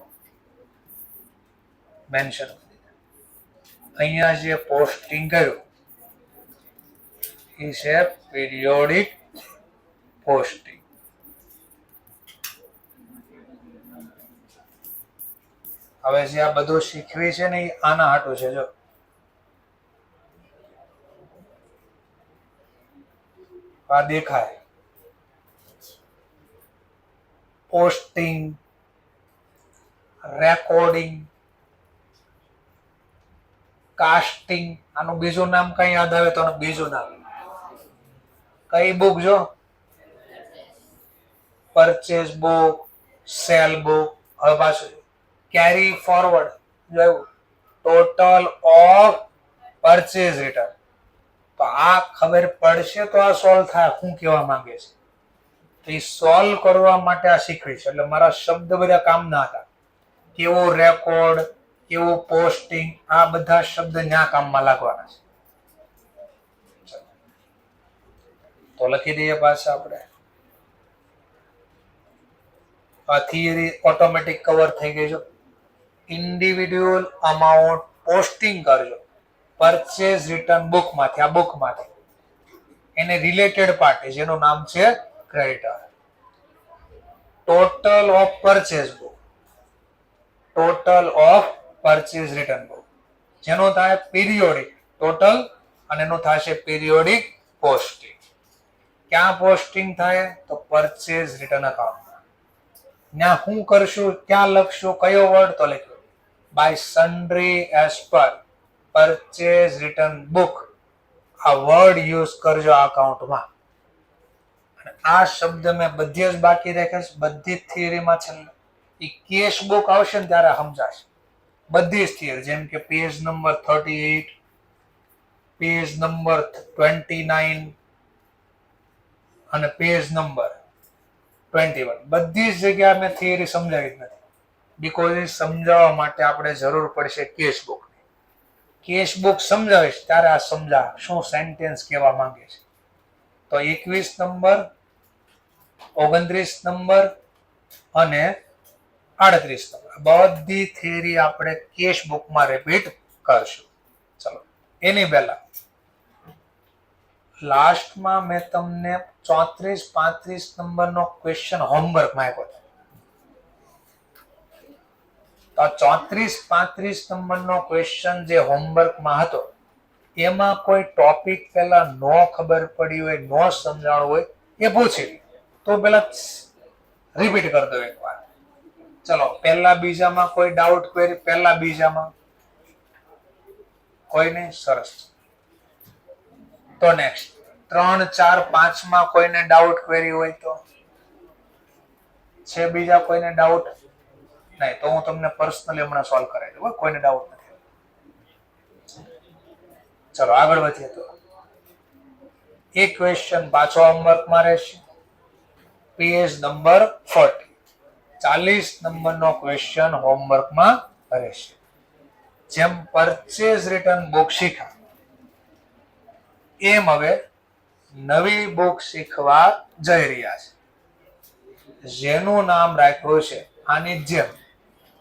મેન્શન. અહીંયા જે પોસ્ટિંગ કર્યું એ છે પીરિયોડિક પોસ્ટિંગ. હવે જે આ બધું શીખવી છે ને એ આના હાટું છે. જો આ દેખાય, પોસ્ટિંગ, રેકોર્ડિંગ, કાસ્ટિંગ. આનું બીજું નામ કઈ યાદ આવે તો બીજું નામ કઈ બુક? જો પરચેઝ બુક, સેલ બુક. હવે પાછું કેરી ફોરવર્ડ, જોયું ટોટલ ઓફ પરચેઝ રિટર્ન. તો આ ખબર પડશે તો આ સોલ્વ થાય. શું કહેવા માંગે છે તો એ સોલ્વ કરવા માટે આ શીખવી છે. એટલે મારા શબ્દ બધા કામ ના હતા. કેવું રેકોર્ડ, કેવું પોસ્ટિંગ, આ બધા શબ્દ ન્યા કામમાં લાગવાના છે. તો લખી દઈએ પાછા આપણે. આ થિયરી ઓટોમેટિક કવર થઈ ગઈ છે. ઇન્ડિવિડ્યુઅલ અમાઉન્ટ પોસ્ટિંગ કરજો પરચેઝ રિટર્ન બુકમાંથી, આ બુકમાંથી. એને રિલેટેડ પાર્ટી જેનું નામ છે creditor. Total of purchase book, total of purchase return book જેનું થાય પીરિયોડિક ટોટલ અને એનું થશે પીરિયોડિક પોસ્ટિંગ. ક્યાં પોસ્ટિંગ થાય? તો પરચેઝ રિટર્ન અકાઉન્ટમાં. ત્યાં શું કરશું, ક્યાં લખશું, કયો વર્ડ? તો લખ્યો by sundry as per purchase return book. આ વર્ડ યુઝ કરજો આ અકાઉન્ટમાં. આ શબ્દ મેં બધી જ બાકી રાખીશ, બધી જ થિયરીમાં છેલ્લે એ કેશ બુક આવશે ને ત્યારે સમજાશે બધી જ થિયરી. જેમ કે પેજ નંબર 38, પેજ નંબર 29 અને પેજ નંબર 21 બધી જ જગ્યાએ મેં થિયરી સમજાવી જ નથી. બીકોઝ એ સમજાવવા માટે આપણે જરૂર પડશે કેશ બુક. કેશ બુક સમજાવીશ ત્યારે આ સમજા શું સેન્ટેન્સ કહેવા માંગે છે. તો 21 નંબર, 29 નંબર અને 38 નંબર બધી થિયરી આપણે કેશ બુકમાં રિપીટ કરશું. ચલો, એની પહેલા લાસ્ટમાં મેં તમને 34-35 નંબરનો ક્વેશ્ચન હોમવર્કમાં આપ્યો હતો. તો 34-35 નંબરનો ક્વેશ્ચન જે હોમવર્કમાં હતો એમાં કોઈ ટોપિક પહેલા નો ખબર પડી હોય, નો સમજાણું હોય એ પૂછી તો પેલા રિપીટ કરી દો એકવાર. ચલો, પહેલા બીજામાં કોઈ ડાઉટ ક્વેરી? પહેલા બીજામાં કોઈ નહીં? સરસ. તો નેક્સ્ટ 3, 4, 5 માં કોઈને ડાઉટ ક્વેરી હોય તો છે? બીજા કોઈને ડાઉટ નહીં તો હું તમને પર્સનલી હમણાં સોલ્વ કરાવી દઉં. કોઈને ડાઉટ નથી? ચલો આગળ વધીએ. તો એક ક્વેશ્ચન પાછો હોમવર્કમાં રહેશે, પેજ નંબર 40. 40 નંબરનો ક્વેશ્ચન હોમવર્કમાં રહેશે. જેમ પરચેઝ રિટર્ન બુક શીખા એમ હવે નવી બુક શીખવા જઈ રહ્યા છે જેનું નામ રાખ્યું છે આની જેમ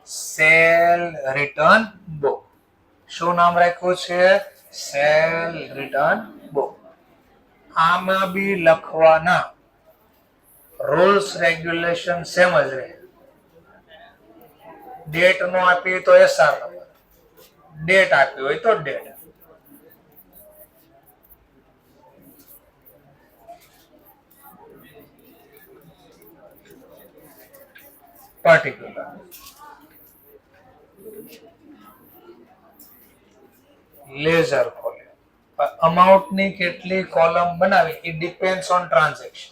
સેલ રિટર્ન બુક. શું નામ રાખ્યું છે? Cell return book. આમાં બી લખવાના રૂલ્સ રેગ્યુલેશન સેમ જ રહે. ડેટ નો આપી તો એસઆર નંબર, ડેટ આપી હોય તો ડેટ. પર્ટિક્યુલર લેઝર ખોલે. અમાઉન્ટ ની કેટલી કોલમ બનાવી એ ડિપેન્ડ્સ ઓન ટ્રાન્ઝેક્શન.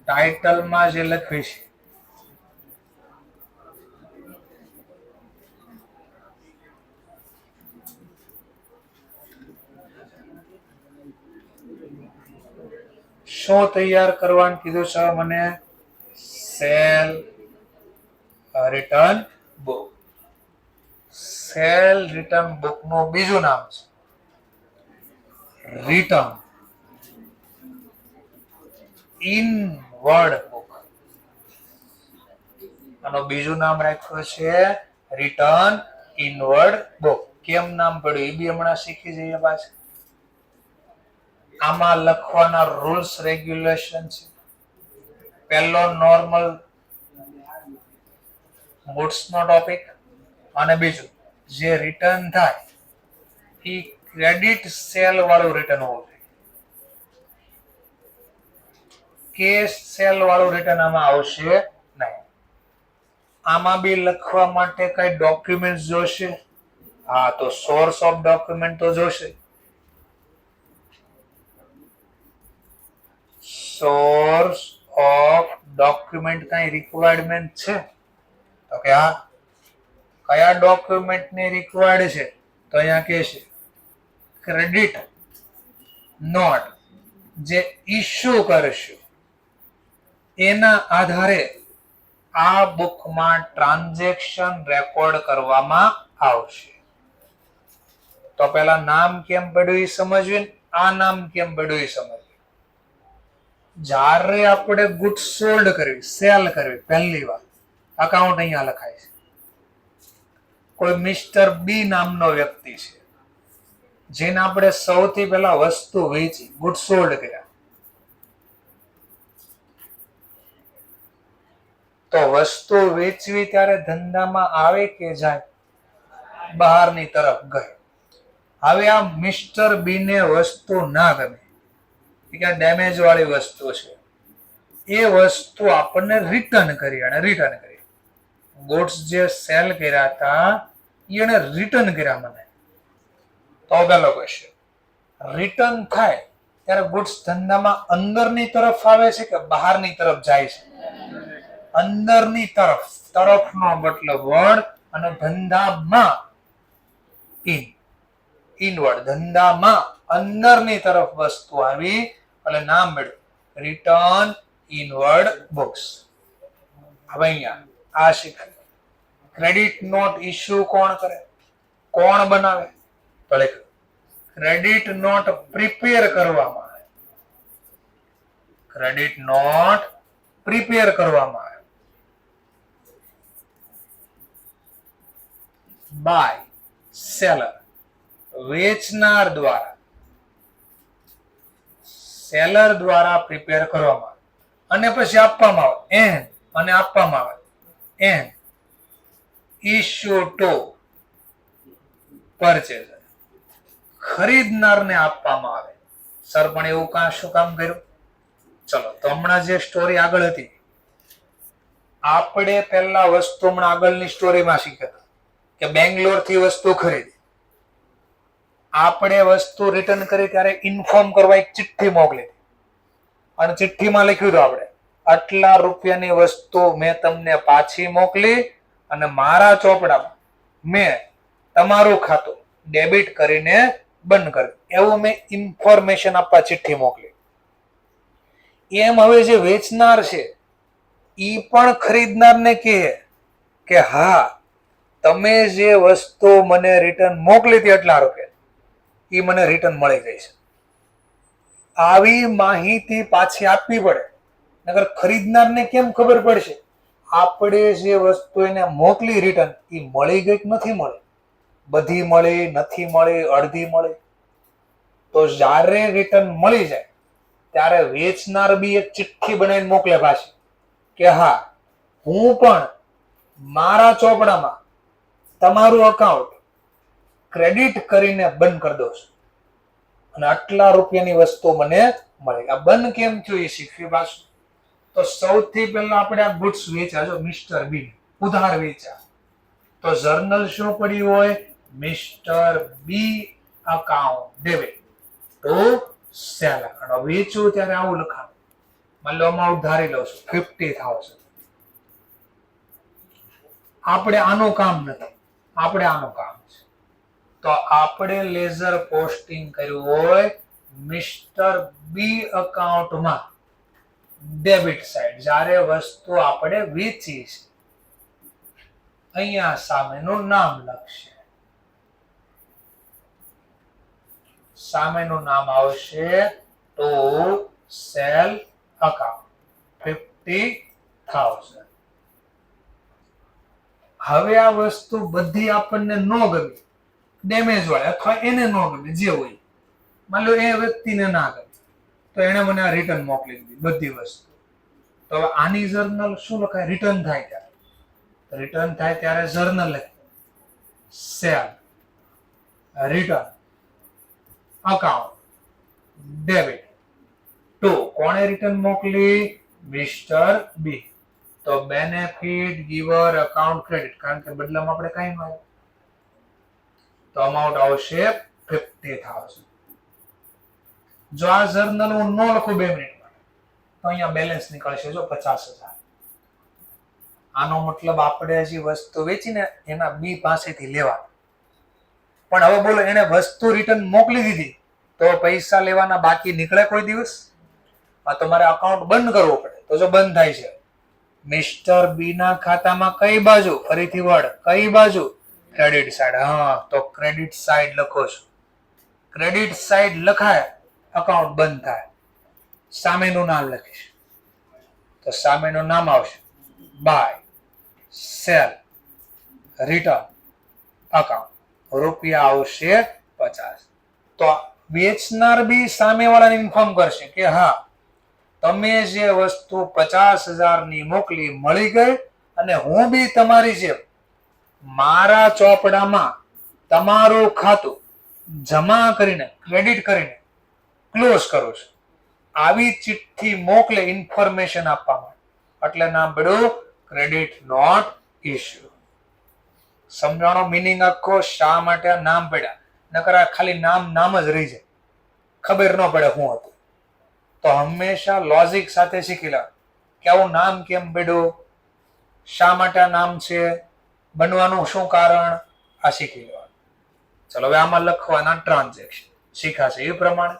ટાઇટલમાં જે લખ્યું છે શું તૈયાર કરવાનું કીધું છે મને? Cell return book. Cell return book નું બીજું નામ છે રિટર્ન ઇનવર્ડ બુક. આનું બીજું નામ રાખ્યું છે રિટર્ન ઇનવર્ડ બુક. કેમ નામ પડ્યું એ બી હમણાં શીખી જઈએ પાછા. આમાં લખવાના રૂલ્સ રેગ્યુલેશન છે. પહેલો નોર્મલ ગુડ્સ નો ટોપિક અને બીજું જે રિટર્ન થાય એ ક્રેડિટ સેલ વાળું રિટર્ન હોવું જોઈએ. કેશ સેલ વાળું રિટર્ન આમાં આવશે નહીં. આમાં બી લખવા માટે કઈ ડોક્યુમેન્ટ જોશે? હા, તો સોર્સ ઓફ ડોક્યુમેન્ટ તો જોશે. સોર્સ ઓફ ડોક્યુમેન્ટ કઈ રિક્વાયરમેન્ટ છે? તો કે હા. કયા ડોક્યુમેન્ટ ની રિક્વાયર્ડ છે? તો અહીંયા કે છે ક્રેડિટ નોટ જે ઇશ્યુ કરશું એના આધારે આ બુકમાં ટ્રાન્ઝેક્શન રેકોર્ડ કરવામાં આવશે. તો પેલા નામ કેમ પડ્યું એ સમજવું, આ નામ કેમ પડ્યું એ સમજવું. જ્યારે આપણે ગુડ્સ સોલ્ડ કરવી, સેલ કરવી, પહેલી વાર અકાઉન્ટ અહીંયા લખાય છે. કોઈ મિસ્ટર બી નામનો વ્યક્તિ છે, જેને આપણે સૌથી પહેલા વસ્તુ વેચી, ગુડ સોલ્ડ કર્યા. તો વસ્તુ વેચવી ત્યારે ધંધામાં આવે કે જાય? બહારની તરફ ગઈ. હવે આ મિસ્ટર બી ને વસ્તુ ના ગમે, કે ડેમેજ વાળી વસ્તુ છે, એ વસ્તુ આપણને રિટર્ન કરી. અને રિટર્ન કરી ગુડ્સ જે સેલ કર્યા હતા એને રિટર્ન કર્યા મને. તો પેલો ક્વેશ્ચન, રિટર્ન થાય ત્યારે ગુડ્સ ધંધામાં અંદરની તરફ આવે છે કે બહારની તરફ જાય છે? અંદરની તરફ. તરફનો મતલબ વર્ડ, અને ધંધામાં ઇનવર્ડ. ધંધામાં અંદરની તરફ વસ્તુ આવી એટલે નામ મળ્યું રિટર્ન ઇનવર્ડ બુક્સ. હવે અહીંયા આ શીખાય. ક્રેડિટ નોટ ઇશ્યુ કોણ કરે? કોણ બનાવે? તો લખ્યું ક્રેડિટ નોટ પ્રિપેર કરવામાં આવે. ક્રેડિટ નોટ પ્રિપેર કરવામાં આવે બાય સેલર, વેચનાર દ્વારા. સેલર દ્વારા પ્રિપેર કરવામાં આવે અને પછી આપવામાં આવે એન્ડ, અને આપવામાં આવે એન્ડ ઇશ્યુ ટુ પરચેઝર. ખરીદનારને આપવામાં આવે. સર પણ એવું શું કામ કર્યું? ચલો, તો હમણાં જે સ્ટોરી આગળ હતી, આપણે પહેલા વસ્તુ હમણાં આગળની સ્ટોરીમાં શીખ્યા કે બેંગ્લોર થી વસ્તુ ખરીદી. આપણે વસ્તુ રિટર્ન કરી ત્યારે ઇન્ફોર્મ કરવા એક ચિઠ્ઠી મોકલી અને ચિઠ્ઠીમાં લખ્યું હતું આપણે આટલા રૂપિયાની વસ્તુ મેં તમને પાછી મોકલી અને મારા ચોપડામાં મેં તમારું ખાતું ડેબિટ કરીને બંધ કર્યું. એવું મેં ઇન્ફોર્મેશન આપવા ચિઠ્ઠી મોકલી. એમ હવે જે વેચનાર છે ઈ પણ ખરીદનારને કહે કે હા, તમે જે વસ્તુ મને રિટર્ન મોકલી હતી આટલા રૂપિયા, એ મને રિટર્ન મળી ગઈ છે. આવી માહિતી પાછી આપવી પડે, નકર ખરીદનારને કેમ ખબર પડશે આપણે જે વસ્તુ એને મોકલી રિટર્ન એ મળી ગઈ કે નથી મળી? બધી મળી, નથી મળી, અડધી મળી? તો જ્યારે રિટર્ન મળી જાય ત્યારે વેચનાર બી એક ચિઠ્ઠી બનાવીને મોકલે પાછી કે હા, હું પણ મારા ચોપડામાં તમારું અકાઉન્ટ ક્રેડિટ કરીને બંધ કરી દઉં છું અને આટલા રૂપિયાની વસ્તુ મને મળી. આ બંધ કેમ થયું એ શીખવી પાછું. તો સૌથી પહેલા આપણે આ ગુડ્સ વેચ્યા, જો મિસ્ટર બી ઉધાર વેચ્યા, તો જર્નલ શું પડ્યું હોય? Mister B account debit to seller. વેચવું ત્યારે આવું લખાણ. માની લો અમાઉન્ટ ધારી લઉં છું 50,000. આપણે આનું કામ નથી, આપણે આનું કામ છે. તો આપણે લેઝર પોસ્ટિંગ કર્યું હોય મિસ્ટર બી અકાઉન્ટમાં ડેબિટ સાઈડ, જ્યારે વસ્તુ આપણે વેચી છે. અહીંયા સામેનું નામ લખશે, સામેનું નામ આવશે ટુ સેલ અકાઉન્ટ 50,000. હવે આ વસ્તુ બધી આપણને ન ગમી, ડેમેજ વાળી અથવા એને ન ગમે, જે હોય. માની લો એ વ્યક્તિને ના ગમે તો એને મને આ રિટર્ન મોકલી દીધી બધી વસ્તુ. તો હવે આની જર્નલ શું લખાય? રિટર્ન થાય ત્યારે. રિટર્ન થાય ત્યારે જર્નલ લખે cell return account debit two. કોણે રિટર્ન મોકલી? મિસ્ટર બી. તો બેનિફિટ ગિવર અકાઉન્ટ ક્રેડિટ, કારણ કે બદલામાં આપણે કઈ ન આવ્યું તો અમાઉન્ટ આવશે 50,000. જો આ જર્નલ હું ન લખું 2 મિનિટમાં તો અહીંયા બેલેન્સ નીકળશે જો 50,000. આનો મતલબ આપણે હજી વસ્તુ વેચીને એના બી પાસેથી લેવા. પણ હવે બોલો, એને વસ્તુ રિટર્ન મોકલી દીધી તો પૈસા લેવાના બાકી નીકળે કોઈ દિવસ? આ તમારે અકાઉન્ટ બંધ કરવું પડે. તો જો બંધ થાય છે મિસ્ટર બી ના ખાતામાં કઈ બાજુ? ફરીથી વર્ડ કઈ બાજુ? Credit side. હા, તો ક્રેડિટ સાઈડ લખો છો. ક્રેડિટ સાઈડ લખાય, અકાઉન્ટ બંધ થાય. સામેનું નામ લખીશ તો સામેનું નામ આવશે બાય સેલ રિટર્ન અકાઉન્ટ, રૂપિયા આવશે 50. તો વેચનાર બી સામેવાળાને ઇન્ફોર્મ કરશે કે હા, તમે જે વસ્તુ 50,000 ની મોકલી મળી ગઈ, અને હું બી તમારી જેમ મારા ચોપડામાં તમારું ખાતું જમા કરીને ક્રેડિટ કરીને ક્લોઝ કરું છું. આવી ચિઠ્ઠી મોકલે ઇન્ફોર્મેશન આપવા માટે, એટલે નામ પડ્યું ક્રેડિટ નોટ ઇશ્યુ. સમજાણો મિનિંગ આખો? શા માટે આ નામ પડ્યા? નકર ખાલી નામ જ રહી જાય, ખબર ન પડે શું હતું. તો હંમેશા લોજિક સાથે શીખી લો કે આવું નામ કેમ પડ્યું, શા માટે આ નામ છે, બનવાનું શું કારણ, આ શીખી લેવાનું. ચલો હવે આમાં લખવાના ટ્રાન્ઝેક્શન શીખાશે એ પ્રમાણે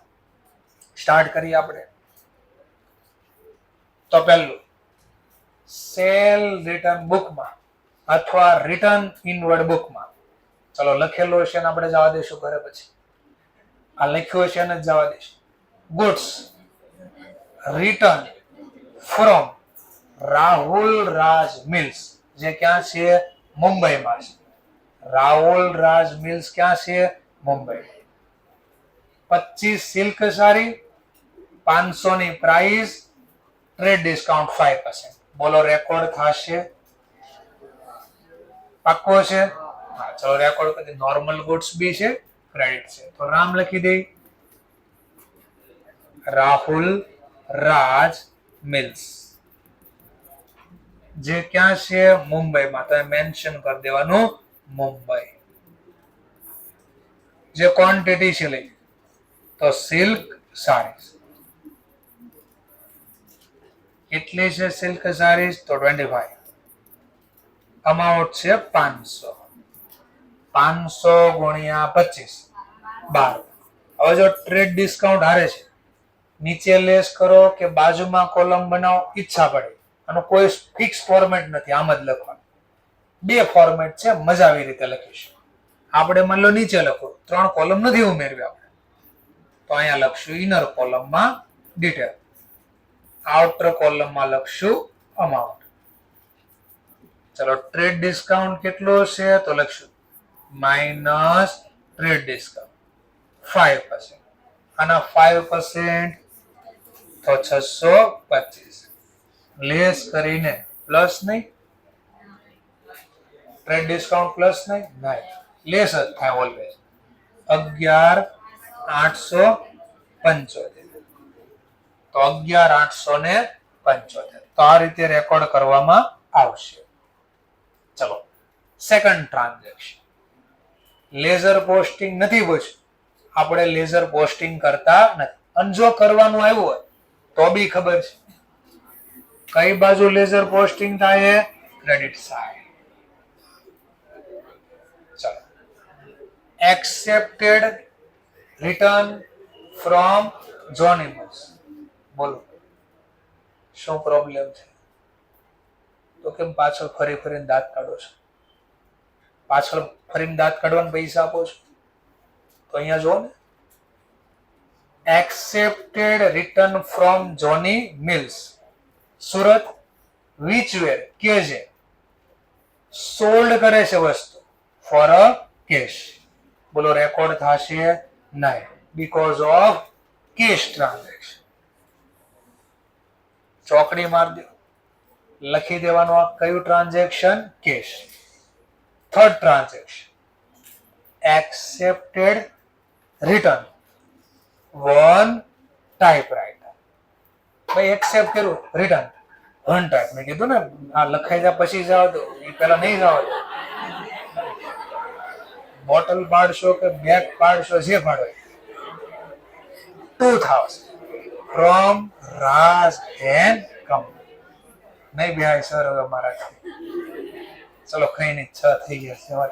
સ્ટાર્ટ કરીએ આપણે. તો પહેલું સેલ રિટર્ન બુકમાં અથવા રિટર્ન ઇનવર્ડ બુકમાં, ચલો લખેલું હશે ને આપણે જવા દઈશું ઘરે, પછી આ લખ્યું હશે ને જવા દઈશું. Goods return from Rahul Raj mills, જે ક્યાં છે? મુંબઈમાં છે. રાહુલ રાજ મિલ્સ ક્યાં છે? મુંબઈ. 25 સિલ્ક સાડી, 500 ની પ્રાઇસ, ટ્રેડ ડિસ્કાઉન્ટ 5%. બોલો રેકોર્ડ થશે? પાક્કો છે? હા, ચલો રેકોર્ડ કરી. નોર્મલ ગુડ્સ બી છે, ક્રેડિટ છે, તો નામ લખી દે રાહુલ રાજ મિલ્સ, જે ક્યાં છે? મુંબઈમાં. તો મેન્શન કરી દેવાનું મુંબઈ. જે ક્વોન્ટિટી છે લઈ તો સિલ્ક સાડીઝ કેટલી છે? સિલ્ક સાડીઝ તો 25. અમાઉન્ટ છે 500. 500 ગુણ્યા 25 12. હવે જો ટ્રેડ ડિસ્કાઉન્ટ હારે છે, નીચે લેસ કરો કે બાજુમાં કોલમ બનાવો, ઈચ્છા પડે. આનો કોઈ ફિક્સ ફોર્મેટ નથી, આમ જ લખવાનું. 2 ફોર્મેટ છે, મજા આવી રીતે લખીશું. આપણે માન લો નીચે લખો, 3 કોલમ નથી ઉમેરવી આપણે, તો અહીંયા લખશું ઇનર કોલમમાં ડિટેલ, આઉટર કોલમમાં લખશું અમાઉન્ટ. ચલો ટ્રેડ ડિસ્કાઉન્ટ કેટલો છે? તો લખશું માઇનસ ટ્રેડ ડિસ્કાઉન્ટ 5%. આના 5% તો 625. લેસ કરીને પ્લસ નહીં, ટ્રેડ ડિસ્કાઉન્ટ પ્લસ નહીં, લેસ જ થાય ઓલવેઝ. 11,875. તો 11,875. તો આ રીતે રેકોર્ડ કરવામાં આવશે. ચલો સેકન્ડ ટ્રાન્ઝેક્શન, લેઝર પોસ્ટિંગ નથી પૂછ્યું, આપણે લેઝર પોસ્ટિંગ કરતા નથી. અને જો કરવાનું આવ્યું હોય તો બી ખબર છે કઈ બાજુ લેઝર પોસ્ટિંગ થાય? Credit side. ચલો accepted return from Johnny mills. બોલો શું પ્રોબ્લેમ છે? તો કેમ પાછળ ફરીને દાંત કાઢો છો? પાછળ ફરીને દાંત કાઢવાના પૈસા આપો છો? તો અહીંયા જો ને, accepted return from Johnny mills Surat, which where કે જે સોલ્ડ કરે છે વસ્તુ ફોર અ કેશ. બોલો રેકોર્ડ થશે નહીં, બીકોઝ ઓફ કેશ ટ્રાન્ઝેક્શન. ચોકડી માર દો, લખી દેવાનું આ કયું transaction? Cash. Third transaction accepted return one typewriter. ભાઈ એક્સેપ્ટ કર્યું રિટર્ન વન ટાઈપ. મેં કીધું ને આ લખાઈ જાય પછી જાવ, તો એ પેલા નહીં જાવ. બોટલ પાડશો કે બેગ પાડશો, જે પાડો 2000 ફ્રોમ રાજ એન્ડ કંપની. નહીં બેહાય સર હવે મારાથી. ચલો કઈ નહીં, 6 થઈ ગયા.